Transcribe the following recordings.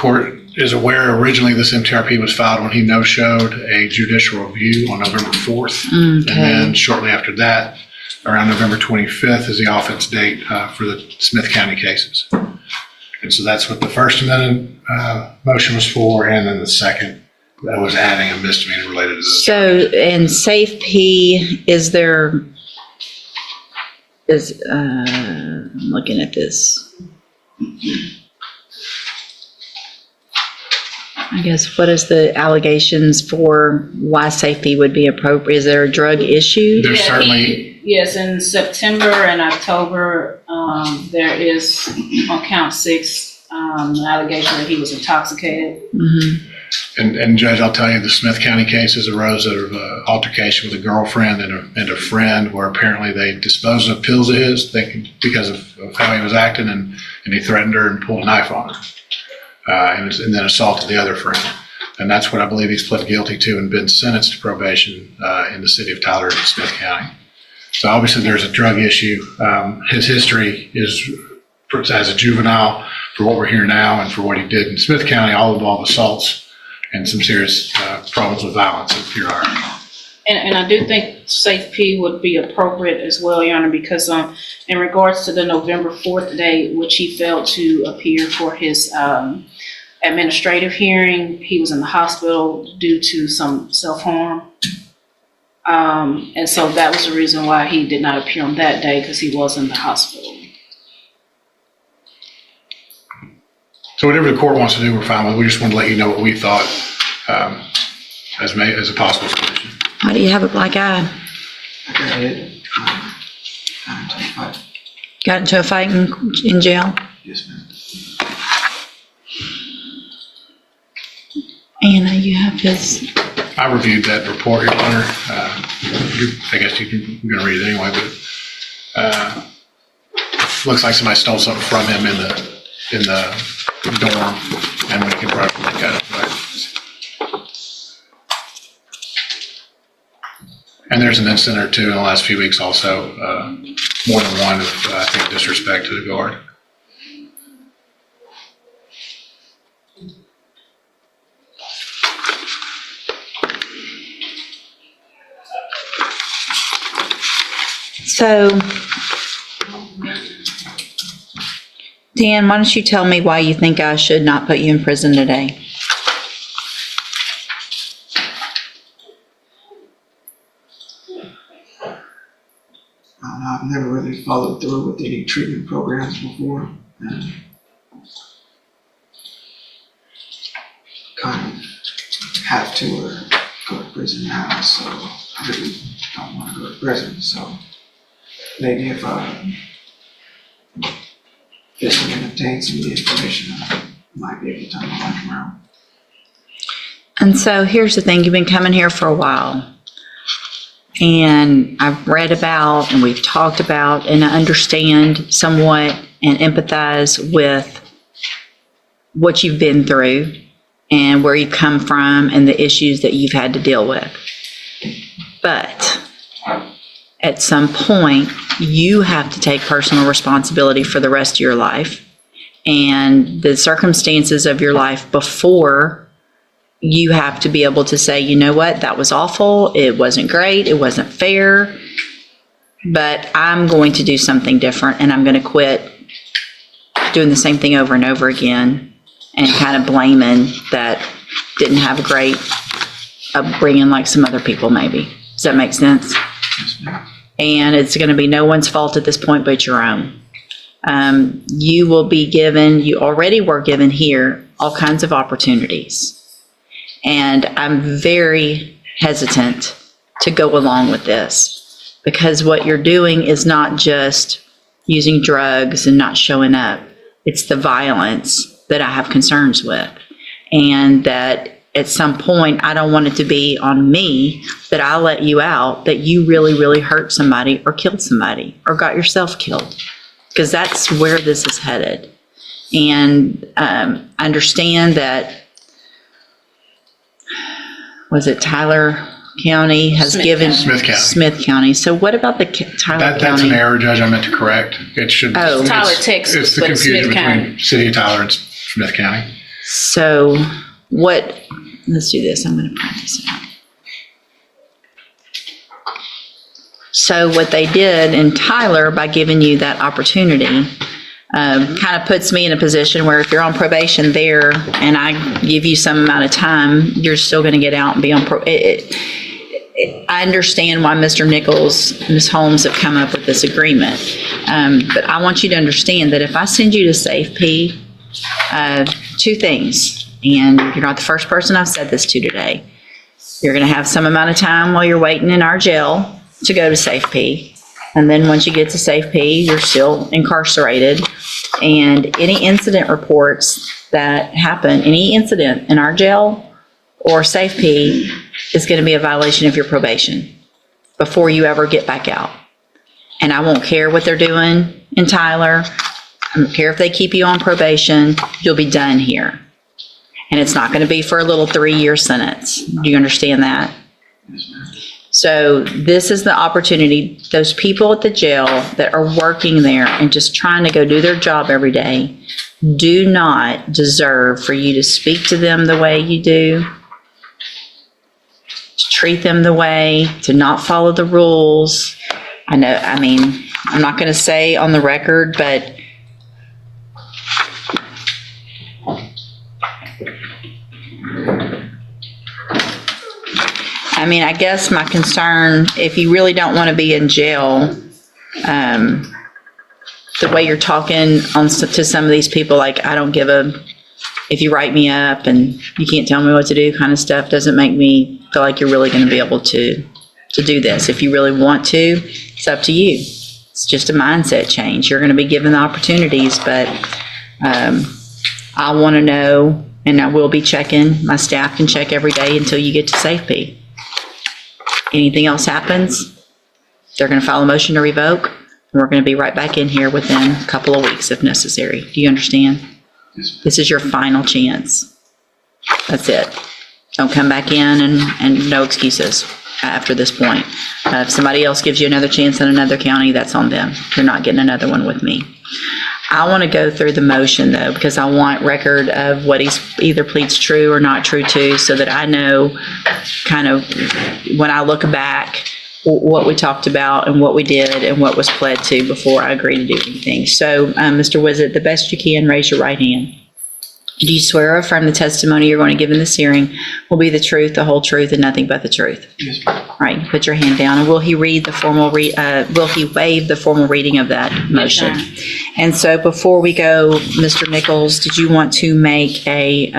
Court is aware, originally this MTRP was filed when he no-showed a judicial review on November 4th. And then shortly after that, around November 25th is the offense date for the Smith County cases. And so that's what the first amendment motion was for, and then the second that was adding a misdemeanor related to this. So in SAF-P, I'm looking at this. I guess, what is the allegations for why SAF-P would be appropriate? Is there a drug issue? There's certainly. Yes, in September and October, there is on count 6, an allegation that he was intoxicated. Mm-hmm. And Judge, I'll tell you, the Smith County cases arose out of an altercation with a girlfriend and a friend, where apparently they disposed of pills of his because of how he was acting, and he threatened her and pulled a knife on her. And then assaulted the other friend. And that's what I believe he's pled guilty to and been sentenced to probation in the city of Tyler, Smith County. So obviously there's a drug issue. His history is, as a juvenile, for what we're hearing now and for what he did in Smith County, all involve assaults and some serious problems with violence and fear harm. And I do think SAF-P would be appropriate as well, Your Honor, because in regards to the November 4th date, which he failed to appear for his administrative hearing, he was in the hospital due to some self-harm. And so that was the reason why he did not appear on that day, because he was in the hospital. So whatever the court wants to do, we're fine with. We just wanted to let you know what we thought as a possible solution. Why do you have a black eye? Got into a fight in jail? Yes, ma'am. Anna, you have his. I reviewed that report, Your Honor. I guess you're going to read it anyway, but looks like somebody stole something from him in the dorm, and we can probably look at it. Right? And there's an incident or two in the last few weeks also, more than one of, I think, disrespect to the guard. So, Dan, why don't you tell me why you think I should not put you in prison today? I've never really followed through with any treatment programs before, and kind of have to or go to prison now, so I really don't want to go to prison. So maybe if this can obtain some of the information, I might be able to turn my life around. And so here's the thing, you've been coming here for a while. And I've read about, and we've talked about, and I understand somewhat and empathize with what you've been through and where you've come from and the issues that you've had to deal with. But at some point, you have to take personal responsibility for the rest of your life and the circumstances of your life before. You have to be able to say, you know what, that was awful, it wasn't great, it wasn't fair, but I'm going to do something different, and I'm going to quit doing the same thing over and over again and kind of blaming that didn't have a great upbringing like some other people maybe. Does that make sense? Yes, ma'am. And it's going to be no one's fault at this point but your own. You will be given, you already were given here, all kinds of opportunities. And I'm very hesitant to go along with this because what you're doing is not just using drugs and not showing up. It's the violence that I have concerns with. And that at some point, I don't want it to be on me that I let you out, that you really, really hurt somebody or killed somebody or got yourself killed, because that's where this is headed. And I understand that, was it Tyler County has given Smith County. So what about the Tyler County? That's an error, Judge. I meant to correct. It should. Oh, Tyler, Texas, It's the but confusion Smith between County. City of Tyler and Smith County. So let's do this. I'm going to print this out. So what they did in Tyler, by giving you that opportunity, kind of puts me in a position where if you're on probation there and I give you some amount of time, you're still going to get out and be on I understand why Mr. Nichols, Ms. Holmes have come up with this agreement. But I want you to understand that if I send you to SAF-P, two things, and you're not the first person I've said this to today. You're going to have some amount of time while you're waiting in our jail to go to SAF-P. And then once you get to SAF-P, you're still incarcerated. And any incident reports that happen, any incident in our jail or SAF-P is going to be a violation of your probation before you ever get back out. And I won't care what they're doing in Tyler. I don't care if they keep you on probation. You'll be done here. And it's not going to be for a little 3-year sentence. Do you understand that? So this is the opportunity, those people at the jail that are working there and just trying to go do their job every day do not deserve for you to speak to them the way you do, to treat them the way, to not follow the rules. I'm not going to say on the record, but I guess my concern, if you really don't want to be in jail, the way you're talking to some of these people, like, I don't give if you write me up and you can't tell me what to do kind of stuff, doesn't make me feel like you're really going to be able to do this. If you really want to, it's up to you. It's just a mindset change. You're going to be given the opportunities, but I want to know, and I will be checking. My staff can check every day until you get to SAF-P. Anything else happens, they're going to file a motion to revoke, and we're going to be right back in here within a couple of weeks if necessary. Do you understand? Yes. This is your final chance. That's it. Don't come back in and no excuses after this point. If somebody else gives you another chance in another county, that's on them. You're not getting another one with me. I want to go through the motion, though, because I want record of what he's either pleads true or not true to, so that I know kind of when I look back what we talked about and what we did and what was pled to before I agree to do anything. So, Mr. Wizard, the best you can, raise your right hand. Do you swear or affirm the testimony you're going to give in this hearing will be the truth, the whole truth, and nothing but the truth? Yes, ma'am. All right, put your hand down. And will he waive the formal reading of that motion? Yes, And so before we go, Mr. Nichols, did you want to make a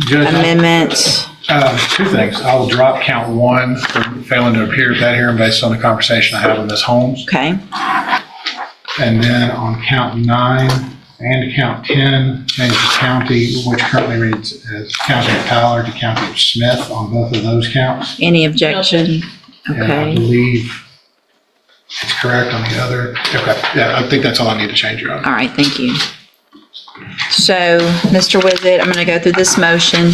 Judge, amendment? two things. I will drop count 1 for failing to appear at that hearing based on the conversation I had with Ms. Holmes. Okay, And then on count 9 and count 10, change the county, which currently reads as County of Tyler to County of Smith on both of those counts. any objection? And I Okay, believe it's correct on the other. Okay, yeah, I think that's all I need to change, Your Honor. all right, thank you. So, Mr. Wizard, I'm going to go through this motion.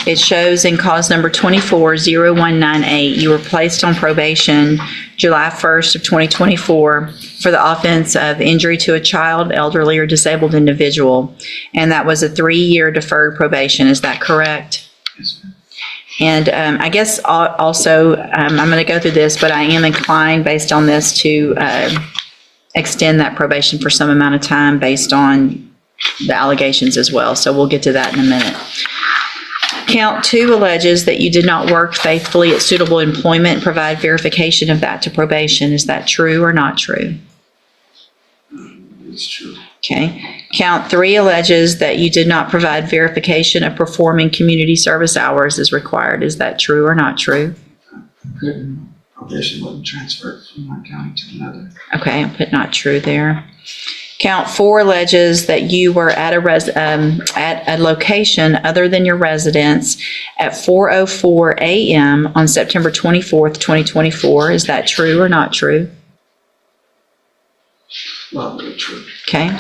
It shows in cause number 24-0198, you were placed on probation July 1st of 2024 for the offense of injury to a child, elderly, or disabled individual. And that was a 3-year deferred probation. Is that correct? Yes, ma'am. And I guess also, I'm going to go through this, but I am inclined based on this to extend that probation for some amount of time based on the allegations as well. So we'll get to that in a minute. Count 2 alleges that you did not work faithfully at suitable employment and provide verification of that to probation. Is that true or not true? It's true. Okay. Count 3 alleges that you did not provide verification of performing community service hours as required. Is that true or not true? Couldn't, probation wasn't transferred from one county to another. Okay, I'll put not true there. Count 4 alleges that you were at a location other than your residence at 4:04 a.m. on September 24th, 2024. Is that true or not true? Well, really true. Okay.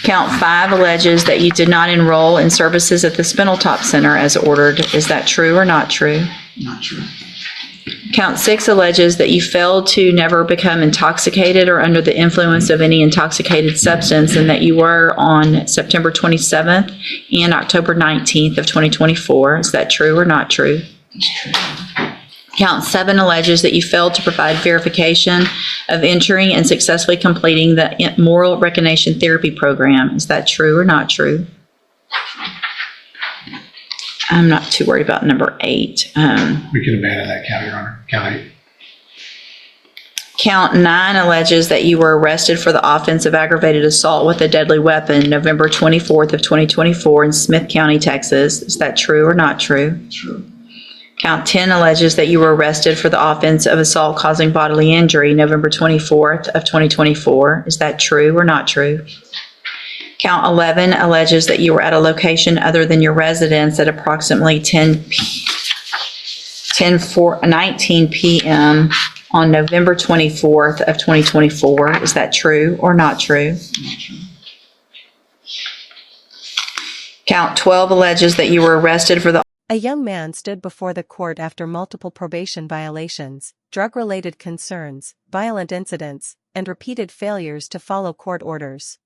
Count 5 alleges that you did not enroll in services at the Spindletop Center as ordered. Is that true or not true? Not true. Count 6 alleges that you failed to never become intoxicated or under the influence of any intoxicated substance, and that you were on September 27th and October 19th of 2024. Is that true or not true? It's true. Count 7 alleges that you failed to provide verification of entering and successfully completing the moral recognition therapy program. Is that true or not true? I'm not too worried about number 8. We can abandon that count, Your Honor. Count 8. Count 9 alleges that you were arrested for the offense of aggravated assault with a deadly weapon November 24th of 2024 in Smith County, Texas. Is that true or not true? True. Count 10 alleges that you were arrested for the offense of assault causing bodily injury November 24th of 2024. Is that true or not true? Count 11 alleges that you were at a location other than your residence at approximately 19 p.m. on November 24th of 2024. Is that true or not true? Not true. Count 12 alleges that you were arrested for the A young man stood before the court after multiple probation violations, drug-related concerns, violent incidents, and repeated failures to follow court orders.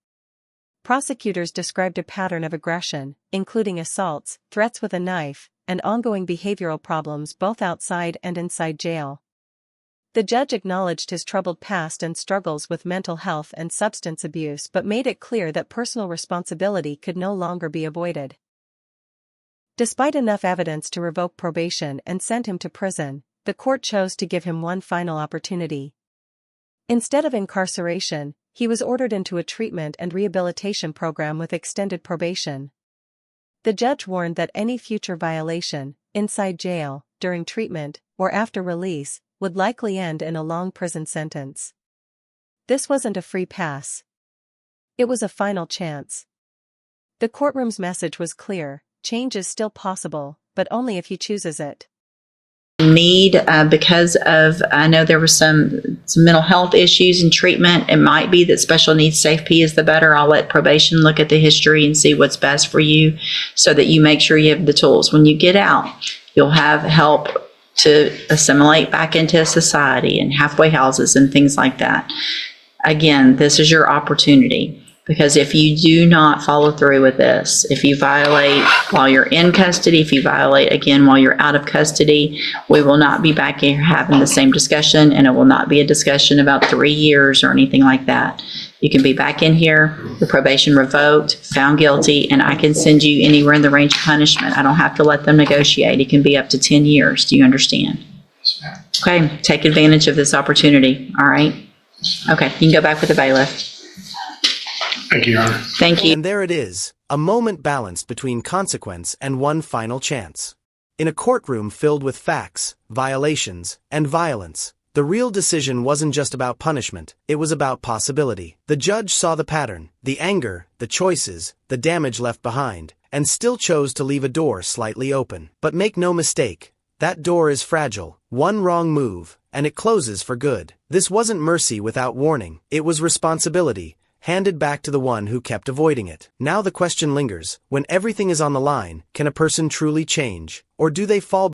Prosecutors described a pattern of aggression, including assaults, threats with a knife, and ongoing behavioral problems both outside and inside jail. The judge acknowledged his troubled past and struggles with mental health and substance abuse, but made it clear that personal responsibility could no longer be avoided. Despite enough evidence to revoke probation and send him to prison, the court chose to give him one final opportunity. Instead of incarceration, he was ordered into a treatment and rehabilitation program with extended probation. The judge warned that any future violation, inside jail, during treatment, or after release, would likely end in a long prison sentence. This wasn't a free pass. It was a final chance. The courtroom's message was clear: change is still possible, but only if he chooses it. need because of, I know there was some mental health issues and treatment. It might be that special needs SAF-P is the better. I'll let probation look at the history and see what's best for you so that you make sure you have the tools. When you get out, you'll have help to assimilate back into society and halfway houses and things like that. Again, this is your opportunity. Because if you do not follow through with this, if you violate while you're in custody, if you violate again while you're out of custody, we will not be back here having the same discussion, and it will not be a discussion about 3 years or anything like that. You can be back in here, the probation revoked, found guilty, and I can send you anywhere in the range of punishment. I don't have to let them negotiate. It can be up to 10 years. Do you understand? Yes, ma'am. Okay, take advantage of this opportunity, all right? Okay, you can go back with the bailiff. Thank you, Your Honor. Thank you. And there it is, a moment balanced between consequence and one final chance. In a courtroom filled with facts, violations, and violence, the real decision wasn't just about punishment, it was about possibility. The judge saw the pattern, the anger, the choices, the damage left behind, and still chose to leave a door slightly open. But make no mistake, that door is fragile. One wrong move, and it closes for good. This wasn't mercy without warning, it was responsibility, handed back to the one who kept avoiding it. Now the question lingers, when everything is on the line, can a person truly change, or do they fall